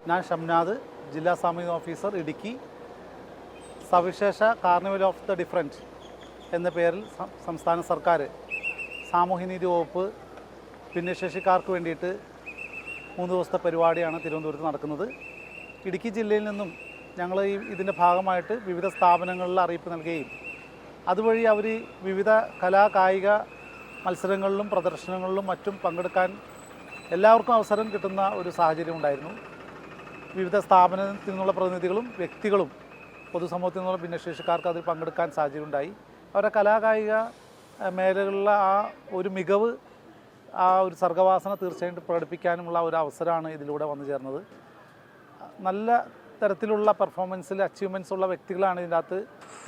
ഞാൻ ഷംനാദ്, ജില്ലാ സാമൂഹിക ഓഫീസർ, ഇടുക്കി. സവിശേഷ കാർണിവൽ ഓഫ് ദ ഡിഫറൻറ്റ് എന്ന പേരിൽ സംസ്ഥാന സർക്കാർ സാമൂഹ്യനീതി വകുപ്പ് ഭിന്നശേഷിക്കാർക്ക് വേണ്ടിയിട്ട് 3 ദിവസത്തെ പരിപാടിയാണ് തിരുവനന്തപുരത്ത് നടക്കുന്നത്. ഇടുക്കി ജില്ലയിൽ നിന്നും ഞങ്ങൾ ഇതിൻ്റെ ഭാഗമായിട്ട് വിവിധ സ്ഥാപനങ്ങളിൽ അറിയിപ്പ് നൽകുകയും അതുവഴി അവർ വിവിധ കായിക മത്സരങ്ങളിലും പ്രദർശനങ്ങളിലും മറ്റും പങ്കെടുക്കാൻ എല്ലാവർക്കും അവസരം കിട്ടുന്ന ഒരു സാഹചര്യം ഉണ്ടായിരുന്നു. വിവിധ സ്ഥാപനത്തിൽ നിന്നുള്ള പ്രതിനിധികളും വ്യക്തികളും പൊതുസമൂഹത്തിൽ നിന്നുള്ള ഭിന്നശേഷിക്കാർക്ക് അതിൽ പങ്കെടുക്കാൻ സാഹചര്യമുണ്ടായി. അവരുടെ കായിക മേഖലകളിലുള്ള ആ ഒരു മികവ്, ആ ഒരു സർഗ്ഗവാസന തീർച്ചയായിട്ടും പ്രകടിപ്പിക്കാനുമുള്ള ഒരു അവസരമാണ് ഇതിലൂടെ വന്നു ചേർന്നത്. നല്ല തരത്തിലുള്ള പെർഫോമൻസിൽ അച്ചീവ്മെൻറ്റ്സ് ഉള്ള വ്യക്തികളാണ് ഇതിൻ്റെ അകത്ത്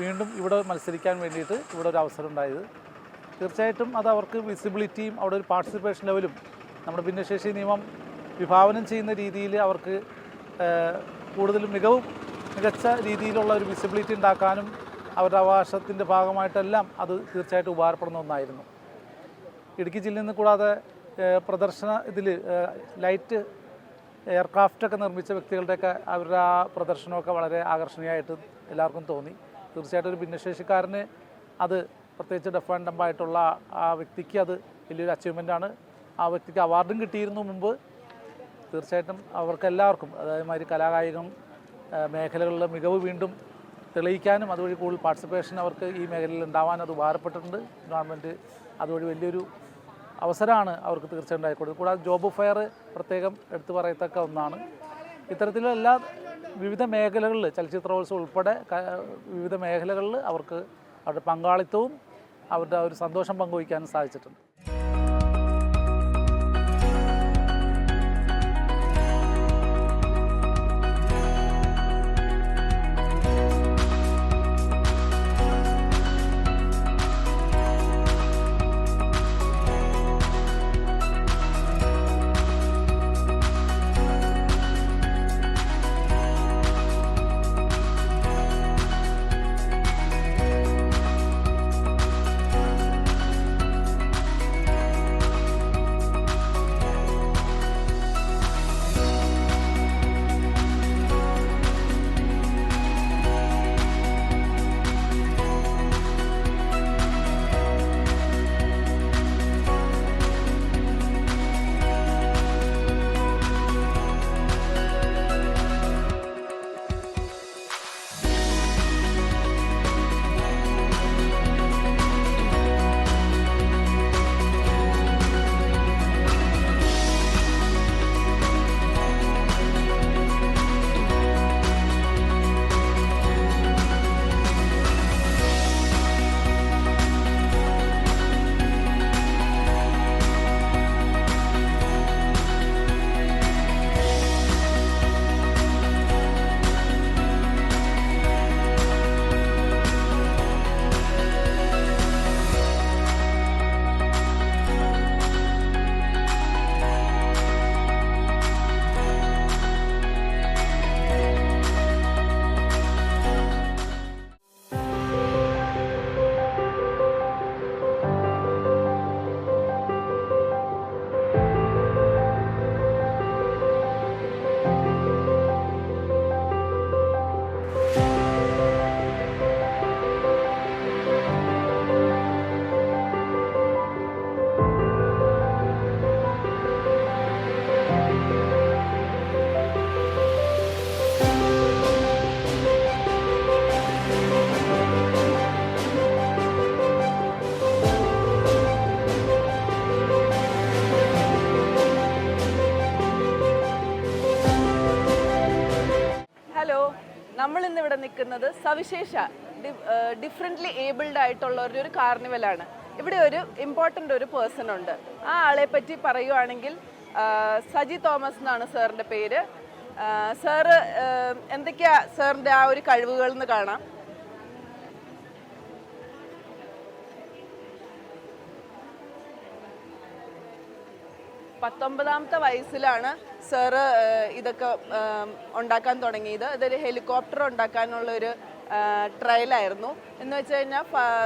വീണ്ടും ഇവിടെ മത്സരിക്കാൻ വേണ്ടിയിട്ട് ഇവിടെ ഒരു അവസരം ഉണ്ടായത്. തീർച്ചയായിട്ടും അത് അവർക്ക് വിസിബിലിറ്റിയും അവിടെ ഒരു പാർട്ടിസിപ്പേഷൻ ലെവലും നമ്മുടെ ഭിന്നശേഷി നിയമം വിഭാവനം ചെയ്യുന്ന രീതിയിൽ അവർക്ക് കൂടുതൽ മികച്ച രീതിയിലുള്ള ഒരു വിസിബിലിറ്റി ഉണ്ടാക്കാനും അവരുടെ അവകാശത്തിൻ്റെ ഭാഗമായിട്ടെല്ലാം അത് തീർച്ചയായിട്ടും ഉപകാരപ്പെടുന്ന ഒന്നായിരുന്നു. ഇടുക്കി ജില്ലയിൽ നിന്ന് കൂടാതെ പ്രദർശന ഇതിൽ ലൈറ്റ് എയർക്രാഫ്റ്റൊക്കെ നിർമ്മിച്ച വ്യക്തികളുടെയൊക്കെ അവരുടെ ആ പ്രദർശനമൊക്കെ വളരെ ആകർഷണീയമായിട്ട് എല്ലാവർക്കും തോന്നി. തീർച്ചയായിട്ടും ഒരു ഭിന്നശേഷിക്കാരന് അത്, പ്രത്യേകിച്ച് ഡെഫ് ആൻഡ് ഡംബ് ആയിട്ടുള്ള ആ വ്യക്തിക്ക് അത് വലിയൊരു അച്ചീവ്മെൻ്റാണ്. ആ വ്യക്തിക്ക് അവാർഡും കിട്ടിയിരുന്നു മുമ്പ്. തീർച്ചയായിട്ടും അവർക്കെല്ലാവർക്കും അതേമാതിരി കലാകായികം മേഖലകളിലെ മികവ് വീണ്ടും തെളിയിക്കാനും അതുവഴി കൂടുതൽ പാർട്ടിസിപ്പേഷൻ അവർക്ക് ഈ മേഖലയിൽ ഉണ്ടാവാൻ അത് ഉപകാരപ്പെട്ടിട്ടുണ്ട്. ഗവൺമെൻറ് അതുവഴി വലിയൊരു അവസരമാണ് അവർക്ക് തീർച്ചയായും ഉണ്ടായിക്കൊടുത്തത്. കൂടാതെ ജോബ് ഫെയർ പ്രത്യേകം എടുത്തു പറയത്തക്ക ഒന്നാണ്. ഇത്തരത്തിലുള്ള എല്ലാ വിവിധ മേഖലകളിൽ, ചലച്ചിത്രോത്സവം ഉൾപ്പെടെ വിവിധ മേഖലകളിൽ അവർക്ക് അവരുടെ പങ്കാളിത്തവും അവരുടെ ഒരു സന്തോഷം പങ്കുവയ്ക്കാനും സാധിച്ചിട്ടുണ്ട്. നമ്മൾ ഇന്നിവിടെ നിൽക്കുന്നത് സവിശേഷ ഡിഫറെൻ്റ്ലി ഏബിൾഡ് ആയിട്ടുള്ള ഒരു കാർണിവലാണ്. ഇവിടെ ഒരു ഇമ്പോർട്ടൻ്റ് ഒരു പേഴ്സൺ ഉണ്ട്. ആ ആളെ പറ്റി പറയുവാണെങ്കിൽ സജി തോമസ് എന്നാണ് സാറിൻ്റെ പേര്. സാറ് എന്തൊക്കെയാ സാറിൻ്റെ ആ ഒരു കഴിവുകൾ എന്ന് കാണാം. പത്തൊമ്പതാമത്തെ വയസ്സിലാണ് സാറ് ഇതൊക്കെ ഉണ്ടാക്കാൻ തുടങ്ങിയത്. ഇതൊരു ഹെലികോപ്റ്റർ ഉണ്ടാക്കാനുള്ളൊരു ട്രയലായിരുന്നു. എന്ന് വെച്ച് കഴിഞ്ഞാൽ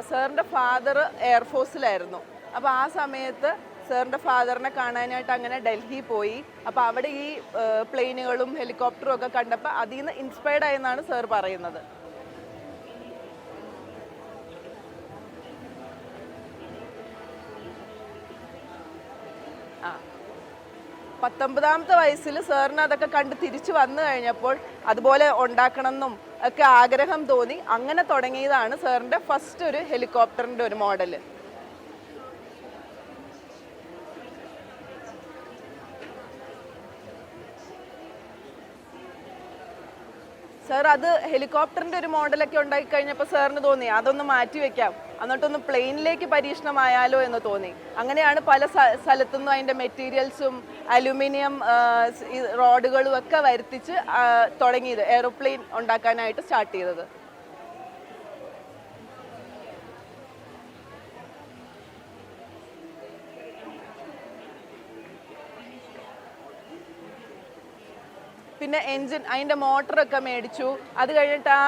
സാറിൻ്റെ ഫാദർ എയർഫോഴ്സിലായിരുന്നു. അപ്പോൾ ആ സമയത്ത് സാറിൻ്റെ ഫാദറിനെ കാണാനായിട്ട് അങ്ങനെ ഡൽഹി പോയി. അപ്പോൾ അവിടെ ഈ പ്ലെയിനുകളും ഹെലികോപ്റ്ററും ഒക്കെ കണ്ടപ്പോൾ അതിൽ നിന്ന് ഇൻസ്പയർഡ് ആയെന്നാണ് സാർ പറയുന്നത്. ആ 19-ാമത്തെ വയസ്സിൽ സാറിന് അതൊക്കെ കണ്ട് തിരിച്ചു വന്നു കഴിഞ്ഞപ്പോൾ അതുപോലെ ഉണ്ടാക്കണം എന്നും ഒക്കെ ആഗ്രഹം തോന്നി. അങ്ങനെ തുടങ്ങിയതാണ് സാറിൻ്റെ ഫസ്റ്റ് ഒരു ഹെലികോപ്റ്ററിൻ്റെ ഒരു മോഡല്. സാർ അത് ഹെലികോപ്റ്ററിൻ്റെ ഒരു മോഡലൊക്കെ ഉണ്ടാക്കി കഴിഞ്ഞപ്പോൾ സാറിന് തോന്നി അതൊന്ന് മാറ്റി വെക്കാം, എന്നിട്ടൊന്ന് പ്ലെയിനിലേക്ക് പരീക്ഷണമായാലോ എന്ന് തോന്നി. അങ്ങനെയാണ് പല സ്ഥലത്തുനിന്നും അതിൻ്റെ മെറ്റീരിയൽസും അലുമിനിയം റോഡുകളും ഒക്കെ വരുത്തിച്ച് തുടങ്ങിയത്, എയ്റോപ്ലെയിൻ ഉണ്ടാക്കാനായിട്ട് സ്റ്റാർട്ട് ചെയ്തത്. പിന്നെ എൻജിൻ, അതിൻ്റെ മോട്ടറൊക്കെ മേടിച്ചു. അത് കഴിഞ്ഞിട്ട് ആ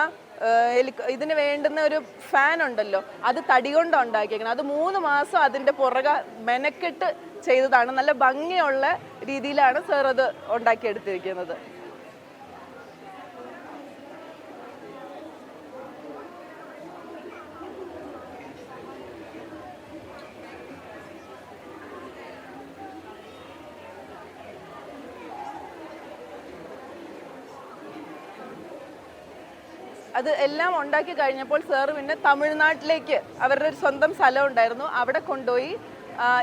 ഇതിന് വേണ്ടുന്ന ഒരു ഫാൻ ഉണ്ടല്ലോ, അത് തടി കൊണ്ട് ഉണ്ടാക്കിയേക്കണം. അത് 3 മാസം അതിൻ്റെ പുറകെ മെനക്കെട്ട് ചെയ്തതാണ്. നല്ല ഭംഗിയുള്ള രീതിയിലാണ് സാർ അത് ഉണ്ടാക്കിയെടുത്തിരിക്കുന്നത്. അത് എല്ലാം ഉണ്ടാക്കി കഴിഞ്ഞപ്പോൾ സാർ പിന്നെ തമിഴ്നാട്ടിലേക്ക്, അവരുടെ ഒരു സ്വന്തം സ്ഥലം ഉണ്ടായിരുന്നു, അവിടെ കൊണ്ടുപോയി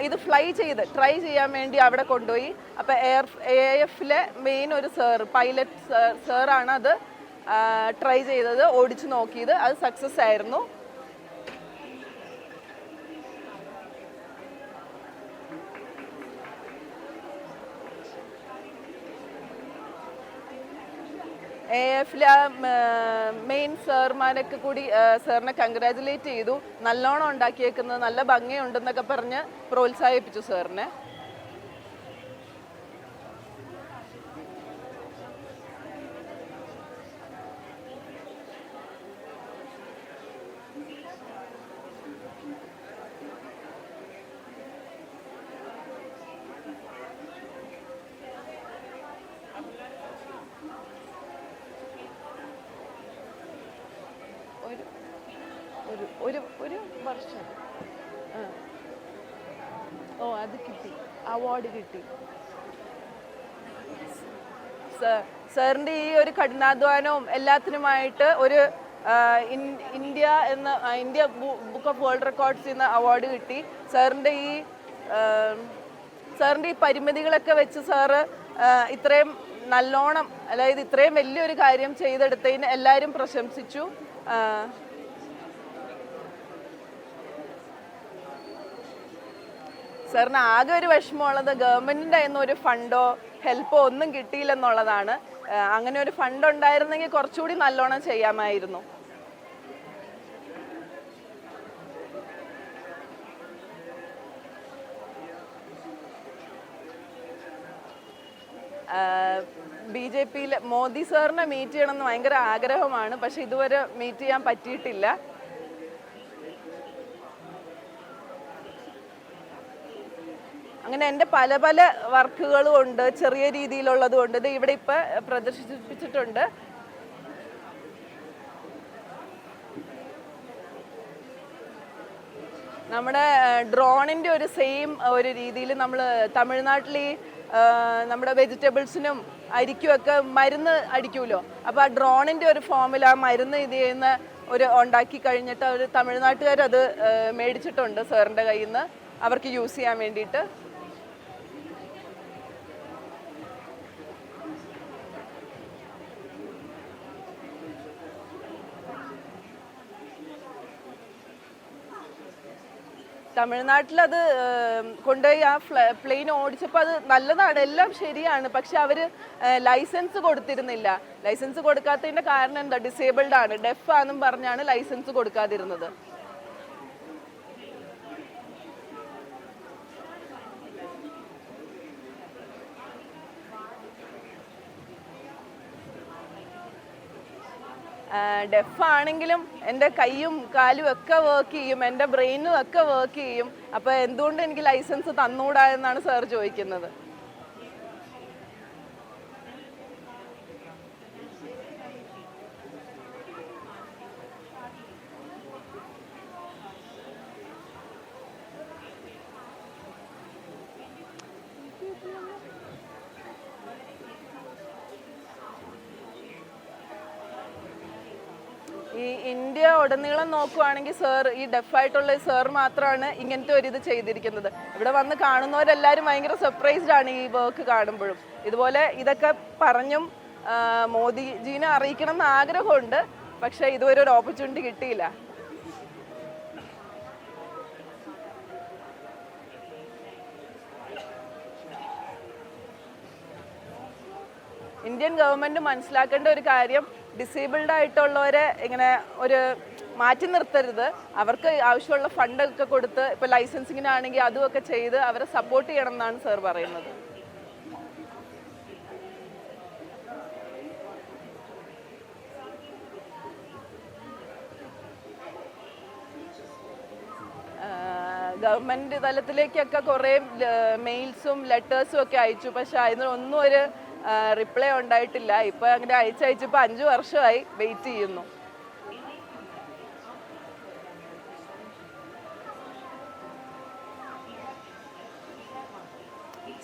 ഇത് ട്രൈ ചെയ്യാൻ വേണ്ടി അവിടെ കൊണ്ടുപോയി. അപ്പോൾ AIFലെ മെയിൻ ഒരു പൈലറ്റ് സാറാണ് അത് ട്രൈ ചെയ്തത്, ഓടിച്ചു നോക്കിയത്. അത് സക്സസ് ആയിരുന്നു. AIFലെ മെയിൻ സാർമാരൊക്കെ കൂടി സാറിനെ കൺഗ്രാജുലേറ്റ് ചെയ്തു. നല്ലോണം ഉണ്ടാക്കിയേക്കുന്നത്, നല്ല ഭംഗിയുണ്ടെന്നൊക്കെ പറഞ്ഞ് പ്രോത്സാഹിപ്പിച്ചു സാറിനെ. ഒരു വർഷം അത് കിട്ടി, അവാർഡ് കിട്ടി. സാറിൻ്റെ ഈ ഒരു കഠിനാധ്വാനവും എല്ലാത്തിനുമായിട്ട് ഒരു India book of world records എന്ന അവാർഡ് കിട്ടി. സാറിൻ്റെ ഈ പരിമിതികളൊക്കെ വെച്ച് സാറ് ഇത്രയും നല്ലോണം, അതായത് ഇത്രയും വലിയൊരു കാര്യം ചെയ്തെടുത്തതിന് എല്ലാവരും പ്രശംസിച്ചു. സാറിന് ആകെ ഒരു വിഷമമുള്ളത് ഗവൺമെൻറ്റിൻ്റെ കയ്യിൽ നിന്ന് ഒരു ഫണ്ടോ ഹെൽപ്പോ ഒന്നും കിട്ടിയില്ലെന്നുള്ളതാണ്. അങ്ങനെ ഒരു ഫണ്ട് ഉണ്ടായിരുന്നെങ്കിൽ കുറച്ചുകൂടി നല്ലോണം ചെയ്യാമായിരുന്നു. BJP മോദി സാറിനെ മീറ്റ് ചെയ്യണമെന്ന് ഭയങ്കര ആഗ്രഹമാണ്, പക്ഷെ ഇതുവരെ മീറ്റ് ചെയ്യാൻ പറ്റിയിട്ടില്ല. അങ്ങനെ എൻ്റെ പല വർക്കുകളും ഉണ്ട്, ചെറിയ രീതിയിലുള്ളതും ഉണ്ട്. ഇത് ഇവിടെ ഇപ്പം പ്രദർശിപ്പിച്ചിട്ടുണ്ട്. നമ്മുടെ ഡ്രോണിൻ്റെ ഒരു സെയിം ഒരു രീതിയിൽ നമ്മൾ തമിഴ്നാട്ടിൽ നമ്മുടെ വെജിറ്റബിൾസിനും അരിക്കുമൊക്കെ മരുന്ന് അടിക്കുമല്ലോ, അപ്പോൾ ആ ഡ്രോണിൻ്റെ ഒരു ഫോമിൽ ആ മരുന്ന് ഇത് ചെയ്യുന്ന ഉണ്ടാക്കി കഴിഞ്ഞിട്ട് ഒരു തമിഴ്നാട്ടുകാരത് മേടിച്ചിട്ടുണ്ട് സാറിൻ്റെ കയ്യിൽ നിന്ന്, അവർക്ക് യൂസ് ചെയ്യാൻ വേണ്ടിയിട്ട്. തമിഴ്നാട്ടിൽ അത് കൊണ്ടുപോയി ആ പ്ലെയിൻ ഓടിച്ചപ്പോൾ അത് നല്ലതാണ്, എല്ലാം ശരിയാണ്. പക്ഷെ അവർ ലൈസൻസ് കൊടുത്തിരുന്നില്ല. ലൈസൻസ് കൊടുക്കാത്തതിൻ്റെ കാരണം എന്താ? ഡിസേബിൾഡ് ആണ്, ഡെഫ് ആണെന്നും പറഞ്ഞാണ് ലൈസൻസ് കൊടുക്കാതിരുന്നത്. ഡെഫ് ആണെങ്കിലും എൻ്റെ കൈയും കാലും ഒക്കെ വർക്ക് ചെയ്യും, എൻ്റെ ബ്രെയിനും ഒക്കെ വർക്ക് ചെയ്യും. അപ്പോൾ എന്തുകൊണ്ട് എനിക്ക് ലൈസൻസ് തന്നൂടാ എന്നാണ് സാർ ചോദിക്കുന്നത്. ഈ ഇന്ത്യ ഉടനീളം നോക്കുവാണെങ്കിൽ സാർ, ഈ ഡെഫായിട്ടുള്ള സാർ മാത്രമാണ് ഇങ്ങനത്തെ ഒരു ഇത് ചെയ്തിരിക്കുന്നത്. ഇവിടെ വന്ന് കാണുന്നവരെല്ലാവരും ഭയങ്കര സർപ്രൈസ്ഡ് ആണ് ഈ വർക്ക് കാണുമ്പോഴും. ഇതുപോലെ ഇതൊക്കെ പറഞ്ഞും മോദിജീനെ അറിയിക്കണം എന്ന് ആഗ്രഹമുണ്ട്, പക്ഷേ ഇതുവരെ ഒരു ഓപ്പർച്യൂണിറ്റി കിട്ടിയില്ല. ഇന്ത്യൻ ഗവൺമെൻറ് മനസ്സിലാക്കേണ്ട ഒരു കാര്യം, ഡിസേബിൾഡ് ആയിട്ടുള്ളവരെ ഇങ്ങനെ ഒരു മാറ്റി നിർത്തരുത്. അവർക്ക് ആവശ്യമുള്ള ഫണ്ടൊക്കെ കൊടുത്ത്, ഇപ്പോൾ ലൈസൻസിങ്ങിനാണെങ്കിൽ അതുമൊക്കെ ചെയ്ത് അവരെ സപ്പോർട്ട് ചെയ്യണം എന്നാണ് സാർ പറയുന്നത്. ഗവൺമെൻറ് തലത്തിലേക്കൊക്കെ കുറേ മെയിൽസും ലെറ്റേഴ്സും ഒക്കെ അയച്ചു, പക്ഷെ അതിനൊന്നും ഒരു റിപ്ലൈ ഉണ്ടായിട്ടില്ല. ഇപ്പം അങ്ങനെ അയച്ചപ്പോൾ 5 വർഷമായി വെയിറ്റ് ചെയ്യുന്നു.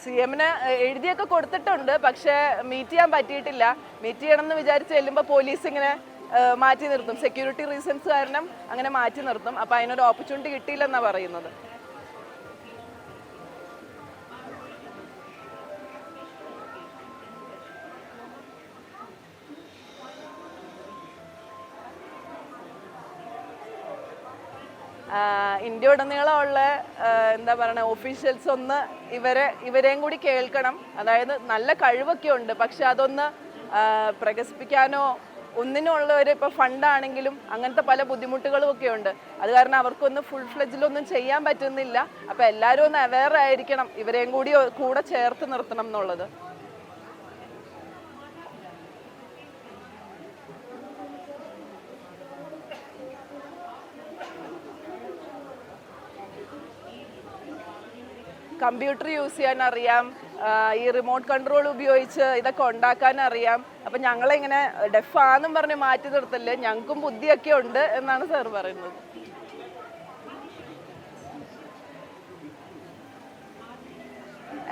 CM-ന് എഴുതിയൊക്കെ കൊടുത്തിട്ടുണ്ട്, പക്ഷേ മീറ്റ് ചെയ്യാൻ പറ്റിയിട്ടില്ല. മീറ്റ് ചെയ്യണമെന്ന് വിചാരിച്ച് ചെല്ലുമ്പോൾ പോലീസ് ഇങ്ങനെ മാറ്റി നിർത്തും, സെക്യൂരിറ്റി റീസൺസ് കാരണം അങ്ങനെ മാറ്റി നിർത്തും. അപ്പോൾ അതിനൊരു ഓപ്പർച്യൂണിറ്റി കിട്ടിയില്ലെന്നാണ് പറയുന്നത്. ഇന്ത്യ ഉടനീളമുള്ള എന്താ പറയുക ഒഫീഷ്യൽസ് ഒന്ന് ഇവരെയും കൂടി കേൾക്കണം. അതായത് നല്ല കഴിവൊക്കെ ഉണ്ട്, പക്ഷെ അതൊന്ന് പ്രകസിപ്പിക്കാനോ ഒന്നിനുള്ള ഒരു ഇപ്പോൾ ഫണ്ടാണെങ്കിലും അങ്ങനത്തെ പല ബുദ്ധിമുട്ടുകളും ഒക്കെ ഉണ്ട്. അത് കാരണം അവർക്കൊന്ന് ഫുൾ ഫ്ലെഡ്ജിലൊന്നും ചെയ്യാൻ പറ്റുന്നില്ല. അപ്പോൾ എല്ലാവരും ഒന്ന് അവെയർ ആയിരിക്കണം, ഇവരെയും കൂടി കൂടെ ചേർത്ത് നിർത്തണം എന്നുള്ളത്. കമ്പ്യൂട്ടർ യൂസ് ചെയ്യാൻ അറിയാം, ഈ റിമോട്ട് കൺട്രോൾ ഉപയോഗിച്ച് ഇതൊക്കെ ഉണ്ടാക്കാൻ അറിയാം. അപ്പം ഞങ്ങളിങ്ങനെ ഡെഫാന്നും പറഞ്ഞ് മാറ്റി നിർത്തല്ലേ, ഞങ്ങൾക്കും ബുദ്ധിയൊക്കെ ഉണ്ട് എന്നാണ് സാർ പറയുന്നത്.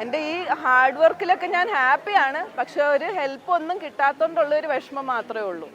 എൻ്റെ ഈ ഹാർഡ് വർക്കിലൊക്കെ ഞാൻ ഹാപ്പിയാണ്, പക്ഷെ ഒരു ഹെൽപ്പ് ഒന്നും കിട്ടാത്തതുകൊണ്ടുള്ളൊരു വിഷമം മാത്രമേ ഉള്ളൂ.